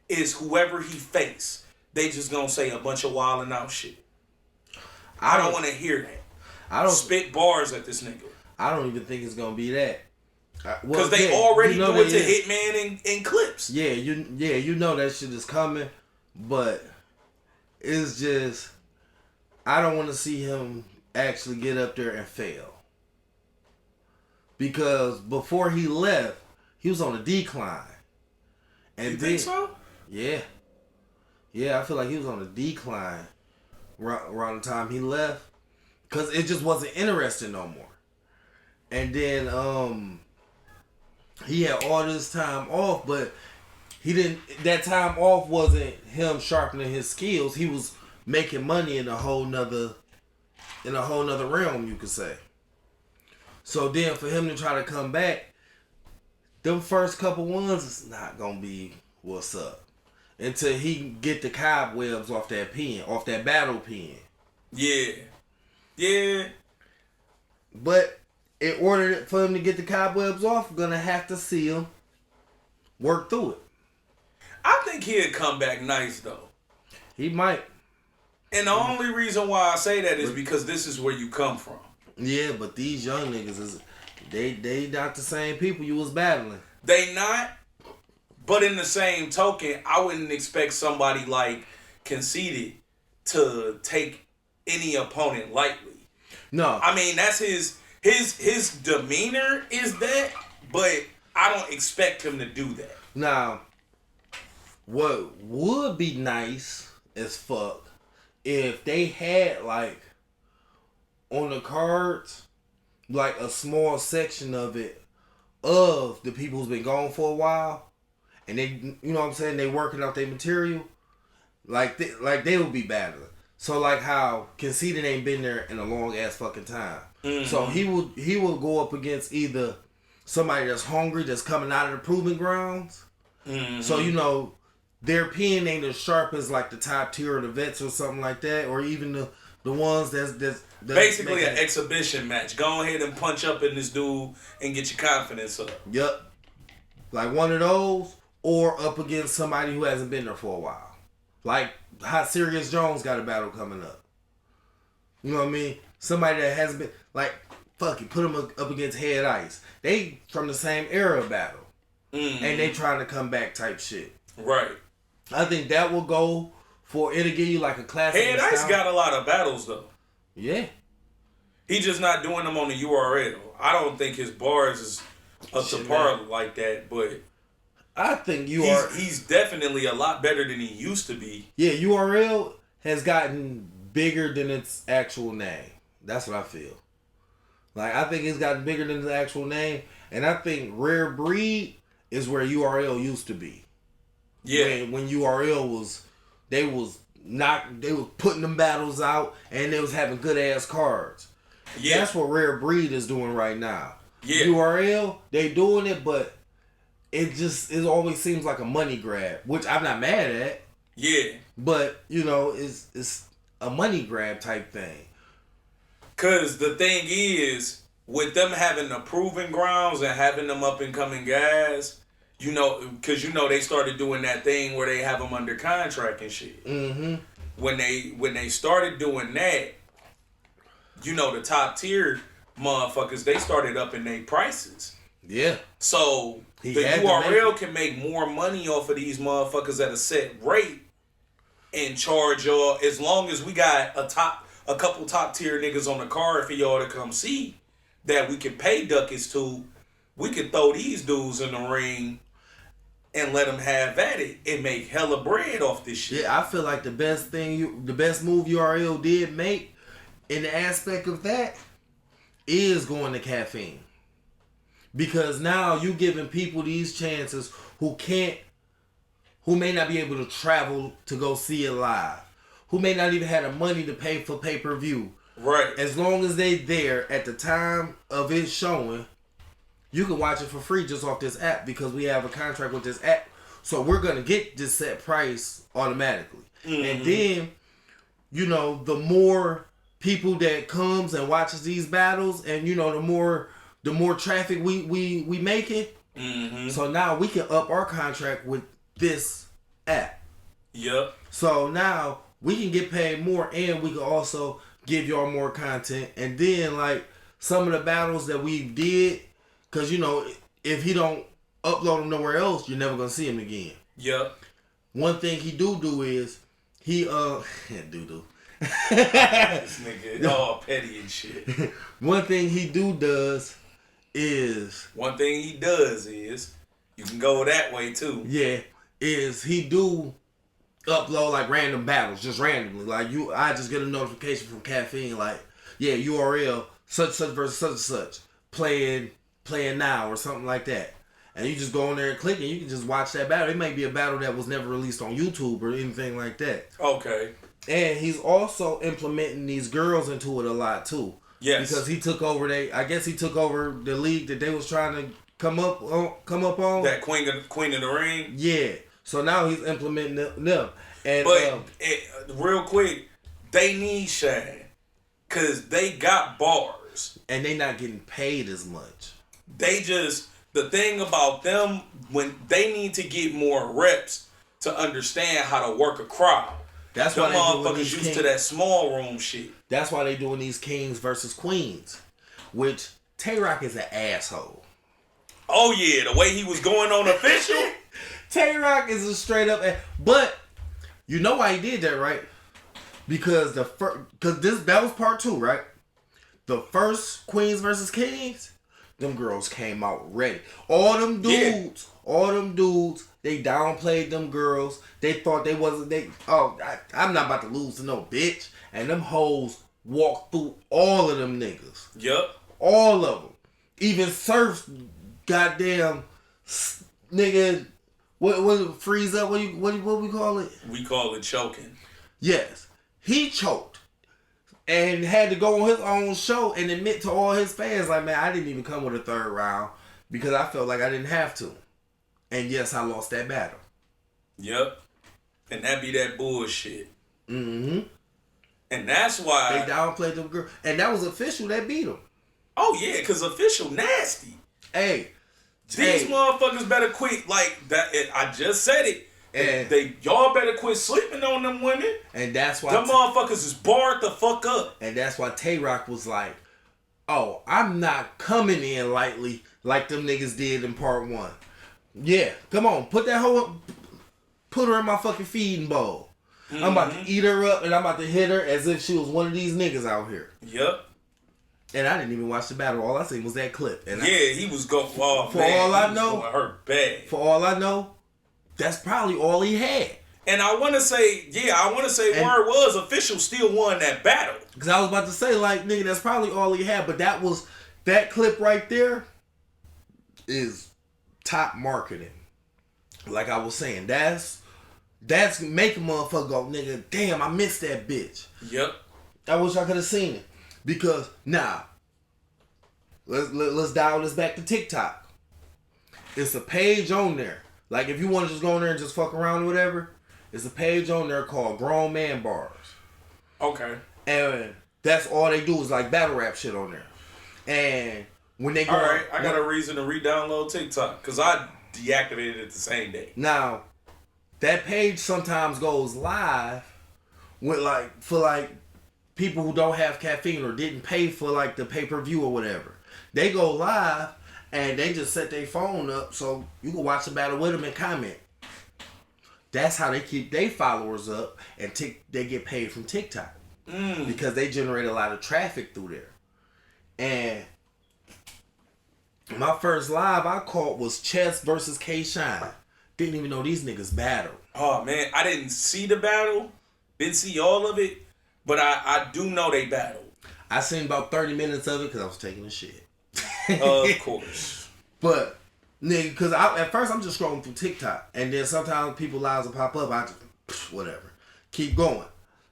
is whoever he face. They just gonna say a bunch of wilding out shit. I don't want to hear that. I don't spit bars at this nigga. I don't even think it's gonna be that. Because they already do it to Hitman and Clips. Yeah, you know that shit is coming, but it's just I don't want to see him actually get up there and fail. Because before he left, he was on a decline. And you think so? Yeah. Yeah, I feel like he was on a decline around the time he left. Because it just wasn't interesting no more. And then he had all this time off, but that time off wasn't him sharpening his skills. He was making money in a whole nother realm, you could say. So then for him to try to come back, them first couple ones is not gonna be what's up. Until he get the cobwebs off that pen, off that battle pen. Yeah. Yeah. But in order for him to get the cobwebs off, we're gonna have to see him work through it. I think he'd come back nice though. He might. And the only reason why I say that is because this is where you come from. Yeah, but these young niggas they not the same people you was battling. They not, but in the same token, I wouldn't expect somebody like Conceited to take any opponent lightly. No. I mean, that's his demeanor is that, but I don't expect him to do that. Now, what would be nice as fuck if they had, like, on the cards, like a small section of it of the people who's been gone for a while, and they, you know what I'm saying, they working out their material, like they would be battling. So like how Conceited ain't been there in a long ass fucking time. Mm-hmm. So he will go up against either somebody that's hungry, that's coming out of the proving grounds. Mm-hmm. So you know their pen ain't as sharp as like the top tier of the vets or something like that, or even the ones that's basically an exhibition match. Go ahead and punch up in this dude and get your confidence up. Yep, like one of those, or up against somebody who hasn't been there for a while. Like how Serious Jones got a battle coming up. You know what I mean? Somebody that hasn't been, like, fuck it, put him up against Head Ice. They from the same era of battle. Mm-hmm. And they trying to come back type shit. Right. I think that will go for, it'll give you like a classic. Head Ice got a lot of battles though. Yeah. He just not doing them on the URL. I don't think his bars is up to par like that, but I think he's definitely a lot better than he used to be. Yeah, URL has gotten bigger than its actual name. That's what I feel. Like, I think it's gotten bigger than the actual name. And I think Rare Breed is where URL used to be. Yeah. When URL was they was putting them battles out, and they was having good ass cards. Yeah. That's what Rare Breed is doing right now. Yeah. URL, they doing it, but it always seems like a money grab, which I'm not mad at. Yeah. But, it's a money grab type thing. Cause the thing is, with them having the proving grounds and having them up and coming guys, cause they started doing that thing where they have them under contract and shit. Mm-hmm. When they started doing that, the top tier motherfuckers, they started upping their prices. Yeah. So the URL can make more money off of these motherfuckers at a set rate and charge y'all, as long as we got a couple top tier niggas on the card for y'all to come see that we can pay ducats to. We can throw these dudes in the ring and let them have at it and make hella bread off this shit. Yeah, I feel like the best move URL did make in the aspect of that is going to caffeine. Because now you giving people these chances who may not be able to travel to go see it live, who may not even have the money to pay for pay-per-view. Right. As long as they there at the time of it showing, you can watch it for free just off this app because we have a contract with this app. So we're going to get this set price automatically. Mm-hmm. And then, the more people that comes and watches these battles and, the more traffic we make it. Mm-hmm. So now we can up our contract with this app. Yep. So now we can get paid more and we can also give y'all more content. And then like some of the battles that we did, because if he don't upload them nowhere else, you're never gonna see him again. Yep. One thing he do is he do. This nigga all petty and shit. One thing he does is you can go that way too. Yeah, is he do upload like random battles just randomly. Like I just get a notification from Caffeine like, yeah, URL such versus such playing now or something like that. And you just go in there and click and you can just watch that battle. It may be a battle that was never released on YouTube or anything like that. Okay. And he's also implementing these girls into it a lot too. Yes. Because he took over he took over the league that they was trying to come up on. That Queen of the Ring? Yeah. So now he's implementing them. And real quick, they need shine. Cause they got bars. And they not getting paid as much. The thing about them, when they need to get more reps to understand how to work a crowd. That's why they motherfuckers used to that small room shit. That's why they doing these kings versus queens. Which Tay-Rock is an asshole. Oh yeah, the way he was going on official. Tay-Rock is a straight up but you know why he did that, right? Because that was part 2, right? The first Queens versus Kings, them girls came out ready. All them dudes, they downplayed them girls. They thought I'm not about to lose to no bitch. And them hoes walked through all of them niggas. Yep. All of them. Even Surf's goddamn nigga, what freeze up? What we call it? We call it choking. Yes. He choked. And had to go on his own show and admit to all his fans, like, man, I didn't even come with a third round because I felt like I didn't have to. And yes, I lost that battle. Yep. And that be that bullshit. Mm-hmm. And that's why they downplayed them girls. And that was Official that beat him. Oh yeah, because Official nasty. Hey. These motherfuckers better quit like that. I just said it. And y'all better quit sleeping on them women. And that's why them motherfuckers is barred the fuck up. And that's why Tay-Rock was like, oh, I'm not coming in lightly like them niggas did in part 1. Yeah, come on, put her in my fucking feeding bowl. Mm-hmm. I'm about to eat her up and I'm about to hit her as if she was one of these niggas out here. Yep. And I didn't even watch the battle. All I seen was that clip. And he was going. Oh, for all I know, hurt bad. For all I know, that's probably all he had. And I want to say, word was Official still won that battle. Because I was about to say, like, nigga, that's probably all he had. But that clip right there is top marketing. Like I was saying, That's making motherfucker go, nigga, damn, I missed that bitch. Yep. I wish I could have seen it. Because, let's dial this back to TikTok. It's a page on there. Like, if you want to just go in there and just fuck around or whatever, it's a page on there called Grown Man Bars. Okay. And that's all they do is like battle rap shit on there. And when they go... Alright, I got a reason to re-download TikTok. Because I deactivated it the same day. Now, that page sometimes goes live with for people who don't have caffeine or didn't pay for like the pay-per-view or whatever. They go live and they just set their phone up so you can watch the battle with them and comment. That's how they keep their followers up and they get paid from TikTok. Because they generate a lot of traffic through there. And my first live I caught was Chess versus K-Shine. Didn't even know these niggas battled. Oh man, I didn't see the battle. Didn't see all of it. But I do know they battled. I seen about 30 minutes of it because I was taking a shit. Of course. But, nigga, because at first I'm just scrolling through TikTok. And then sometimes people lives will pop up. I just, whatever. Keep going.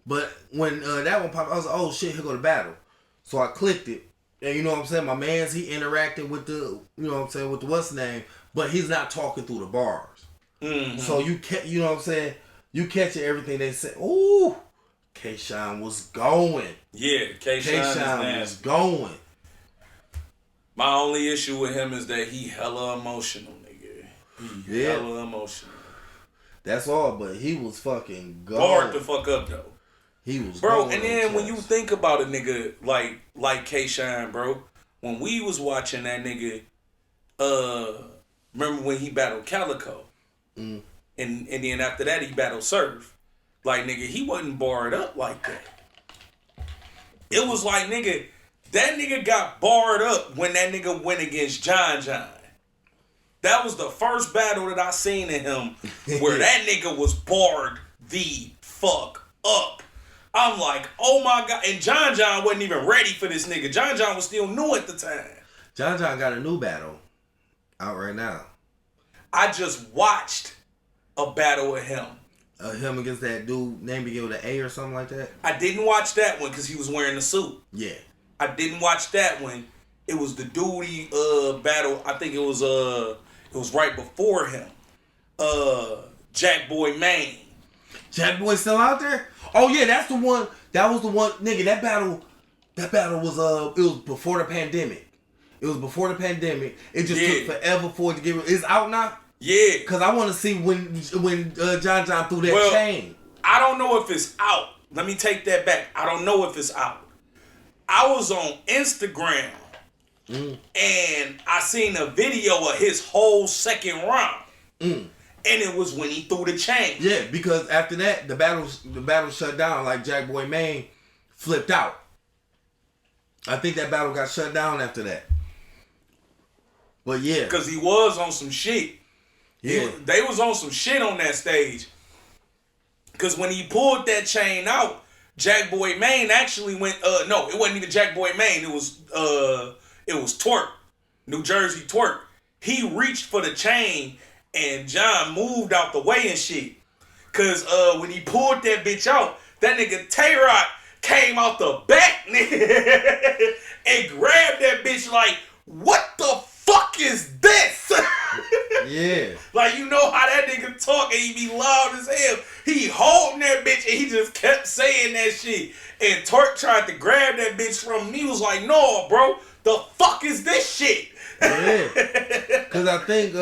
But when that one popped up, I was like, oh shit, here go the battle. So I clicked it. And you know what I'm saying? My man's, he interacted with the, you know what I'm saying, with the what's the name. But he's not talking through the bars. Mm-hmm. So you know what I'm saying? You catching everything they say. Ooh, K-Shine was going. Yeah, K-Shine was going. My only issue with him is that he hella emotional, nigga. He hella emotional. That's all, but he was fucking going. Barred the fuck up, though. He was bro, going. And then when you think about a nigga like K-Shine, bro, when we was watching that nigga, remember when he battled Calico? And then after that, he battled Surf. Like, nigga, he wasn't barred up like that. It was like, nigga, that nigga got barred up when that nigga went against John John. That was the first battle that I seen in him where that nigga was barred the fuck up. I'm like, oh my God. And John John wasn't even ready for this nigga. John John was still new at the time. John John got a new battle out right now. I just watched a battle with him. Him against that dude name begin with an A or something like that? I didn't watch that one because he was wearing a suit. Yeah. I didn't watch that one. It was the duty battle. I think it was right before him. Jack Boy Maine. Jack Boy still out there? Oh yeah, that's the one. That was the one, nigga. That battle was it was before the pandemic. It was before the pandemic. It just took forever for it to get. It's out now. Yeah, cause I want to see when John John threw that chain. I don't know if it's out. Let me take that back. I don't know if it's out. I was on Instagram and I seen a video of his whole second round. And it was when he threw the chain. Yeah, because after that, the battle shut down. Like Jack Boy Maine flipped out. I think that battle got shut down after that. But yeah, because he was on some shit. Yeah, they was on some shit on that stage. Because when he pulled that chain out, Jack Boy Maine actually went. No, it wasn't even Jack Boy Maine. It was Twerk, New Jersey Twerk. He reached for the chain. And John moved out the way and shit. Cause when he pulled that bitch out, that nigga Tay-Rock came out the back, nigga, and grabbed that bitch like, what the fuck is this? Yeah. Like, you know how that nigga talk and he be loud as hell. He holding that bitch and he just kept saying that shit. And Twerk tried to grab that bitch from me. He was like, no, bro, the fuck is this shit? Yeah. Cause I think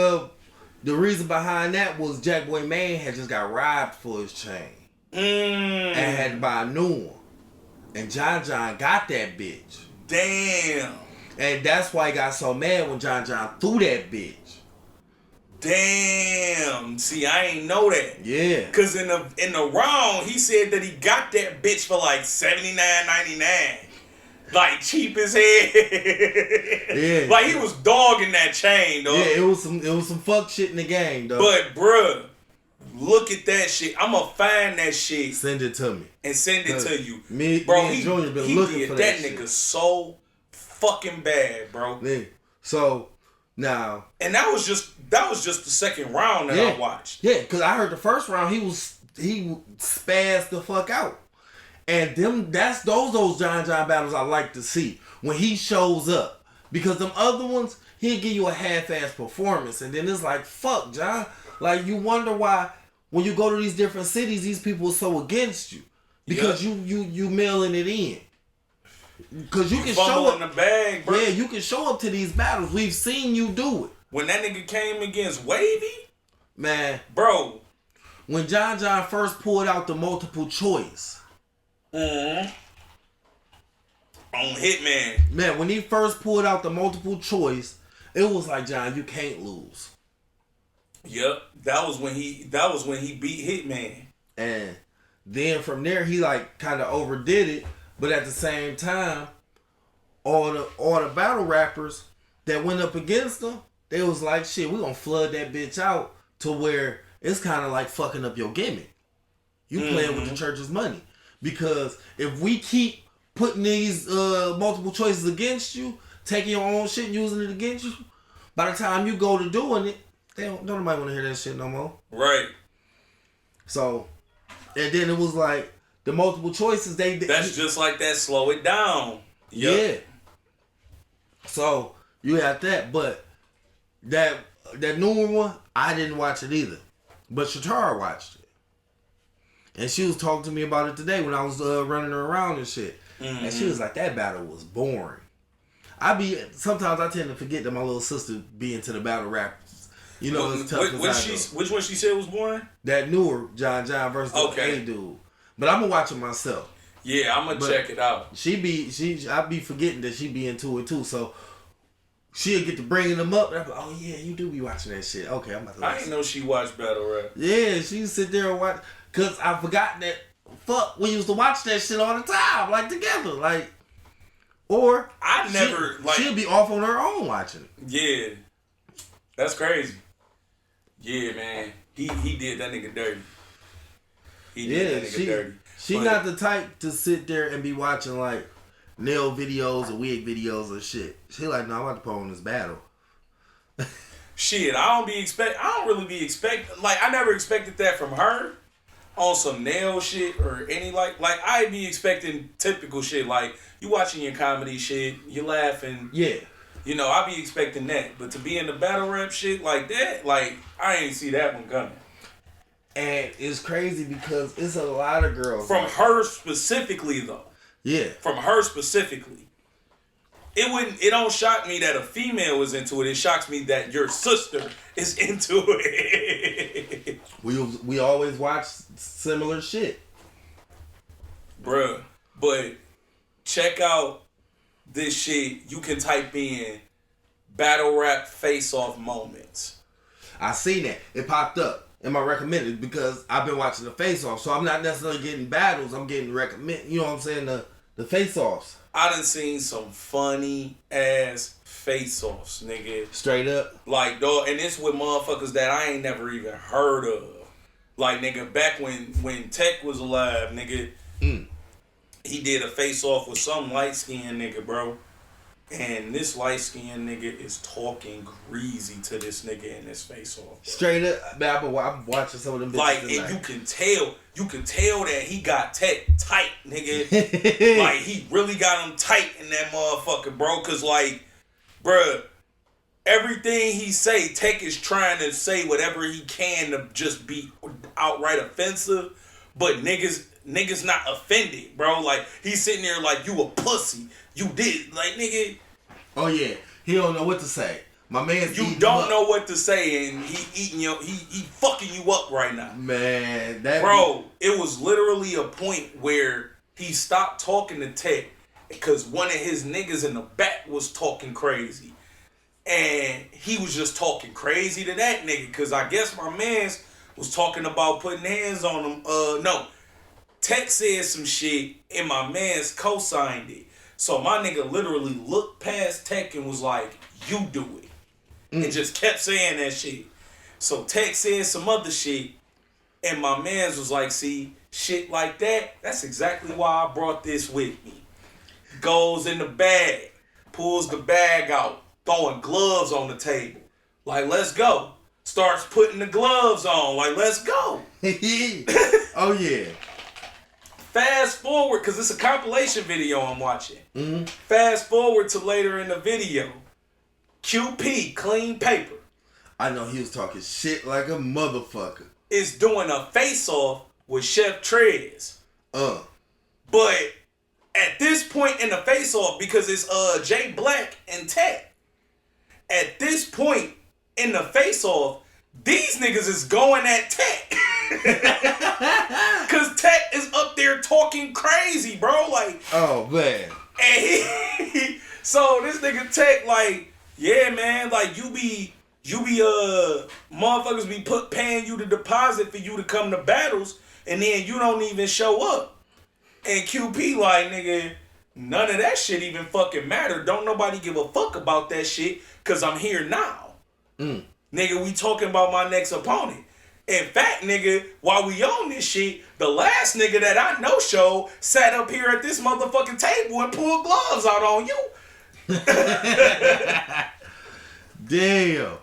the reason behind that was Jack Boy Maine had just got robbed for his chain. And had to buy a new one. And John John got that bitch. Damn. And that's why he got so mad when John John threw that bitch. Damn. See, I ain't know that. Yeah. Cause in the round, he said that he got that bitch for like $79.99. Like cheap as hell. Yeah. Like he was dogging that chain, though. Yeah, it was some fuck shit in the game, though. But bruh, look at that shit. I'ma find that shit. Send it to me. And send it to you. Me and Junior been looking for that shit. Nigga so fucking bad, bro. Yeah. So now. And that was just the second round that I watched. Yeah, because I heard the first round he was spazzed the fuck out. And those John battles I like to see when he shows up. Because them other ones, he'll give you a half-ass performance. And then it's like, fuck, John. Like, you wonder why when you go to these different cities, these people are so against you. Because you mailing it in. Because you can show up in the bag, bro. Yeah, you can show up to these battles. We've seen you do it. When that nigga came against Wavy, man, bro. When John first pulled out the multiple choice. On Hitman. Man, when he first pulled out the multiple choice, it was like, John, you can't lose. Yep. That was when he beat Hitman. And then from there he like kind of overdid it, but at the same time, all the battle rappers that went up against him, they was like, shit, we gonna flood that bitch out to where it's kind of like fucking up your gimmick. You playing with the church's money. Because if we keep putting these multiple choices against you, taking your own shit and using it against you, by the time you go to doing it, don't nobody want to hear that shit no more. Right. So, and then it was like, the multiple choices, that's just like that, slow it down. Yep. Yeah. So, you have that, but that newer one, I didn't watch it either. But Shatara watched it. And she was talking to me about it today when I was running her around and shit. Mm-hmm. And she was like, that battle was boring. Sometimes I tend to forget that my little sister be into the battle rappers. You know, it's tough. Which one she said was boring? That newer John versus the A dude. But I'm gonna watch it myself. Yeah, I'm gonna check it out. I be forgetting that she be into it too. So she'll get to bringing them up. And I'm like, oh yeah, you do be watching that shit. Okay, I'm about to. I didn't know she watched battle rap. Yeah, she sit there and watch. Cause I forgot that. Fuck, we used to watch that shit all the time, like together, like. Or she'll be off on her own watching it. Yeah, that's crazy. Yeah, man, he did that nigga dirty. She not the type to sit there and be watching like nail videos or wig videos or shit. She like, no, I'm about to put on this battle. Shit, I don't really be expecting. Like, I never expected that from her on some nail shit or any like I'd be expecting typical shit. Like, you watching your comedy shit, you laughing. Yeah. You know, I be expecting that. But to be in the battle rap shit like that, like, I ain't see that one coming. And it's crazy because it's a lot of girls. From her specifically, though. Yeah. From her specifically. It don't shock me that a female is into it. It shocks me that your sister is into it. We always watch similar shit. Bruh. But check out this shit. You can type in battle rap face-off moments. I seen that. It popped up in my recommended because I've been watching the face-off. So I'm not necessarily getting battles. I'm getting recommended. You know what I'm saying? The face-offs. I done seen some funny ass face-offs, nigga. Straight up. Like, dog, and it's with motherfuckers that I ain't never even heard of. Like, nigga, back when Tech was alive, nigga, he did a face-off with some light-skinned nigga, bro. And this light-skinned nigga is talking greasy to this nigga in this face-off, bro. Straight up, man, I'm watching some of them bitches. Like, and you can tell that he got Tech tight, nigga. Like, he really got him tight in that motherfucker, bro. Cause like, bruh, everything he say, Tech is trying to say whatever he can to just be outright offensive. But niggas not offended, bro. Like, he's sitting there like, you a pussy. You did, like, nigga. Oh yeah, he don't know what to say. My man's you don't know what to say, and he fucking you up right now, man. It was literally a point where he stopped talking to Tech because one of his niggas in the back was talking crazy, and he was just talking crazy to that nigga because I guess my man's was talking about putting hands on him. No, Tech said some shit, and my man's co-signed it. So my nigga literally looked past Tech and was like, you do it. And just kept saying that shit. So Tech said some other shit. And my mans was like, see, shit like that, that's exactly why I brought this with me. Goes in the bag. Pulls the bag out. Throwing gloves on the table. Like, let's go. Starts putting the gloves on. Like, let's go. Oh yeah. Fast forward, because it's a compilation video I'm watching. Mm-hmm. Fast forward to later in the video. QP, Clean Paper, I know he was talking shit like a motherfucker. is doing a face-off with Chef Trez. But at this point in the face-off, because it's Jay Black and Tech, at this point in the face-off, these niggas is going at Tech. Cause Tech is up there talking crazy, bro. Like, oh man. And so this nigga Tech, like, yeah, man, like you be motherfuckers be paying you the deposit for you to come to battles, and then you don't even show up. And QP like, nigga, none of that shit even fucking matter. Don't nobody give a fuck about that shit, cause I'm here now. Nigga, we talking about my next opponent. In fact, nigga, while we on this shit, the last nigga that I know show sat up here at this motherfucking table and pulled gloves out on you. Damn.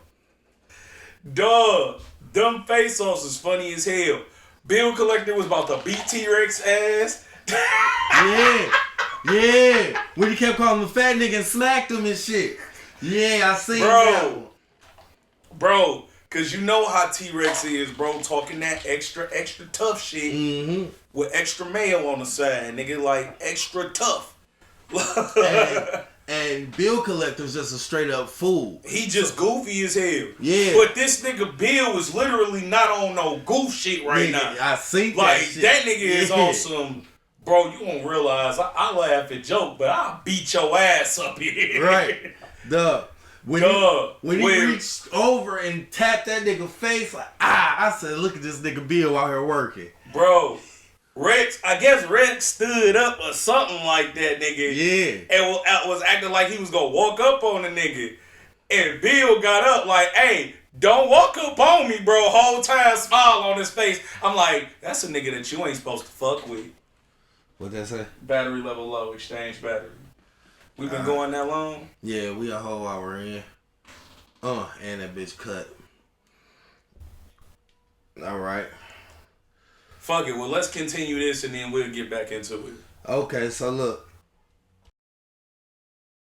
Dog, them face-offs is funny as hell. Bill Collector was about to beat T-Rex ass. Yeah. When he kept calling him a fat nigga and smacked him and shit. Yeah, I seen that one. Bro, cause you know how T-Rex is, bro, talking that extra tough shit with extra mayo on the side, nigga, like extra tough. and Bill Collector's just a straight up fool. He just goofy as hell. Yeah. But this nigga Bill is literally not on no goof shit right now. I seen that like shit. that nigga is on some, bro, you won't realize I laugh and joke, but I'll beat your ass up here. Right. When he reached over and tapped that nigga face, like, I said, look at this nigga Bill out here working. Bro, I guess Rex stood up or something like that, nigga. Yeah. And was acting like he was gonna walk up on the nigga. And Bill got up like, hey, don't walk up on me, bro. Whole time smile on his face. I'm like, that's a nigga that you ain't supposed to fuck with. What'd that say? Battery level low, exchange battery. We been going that long? Yeah, we a whole hour in. And that bitch cut. Alright. Fuck it, well let's continue this and then we'll get back into it. Okay, so look.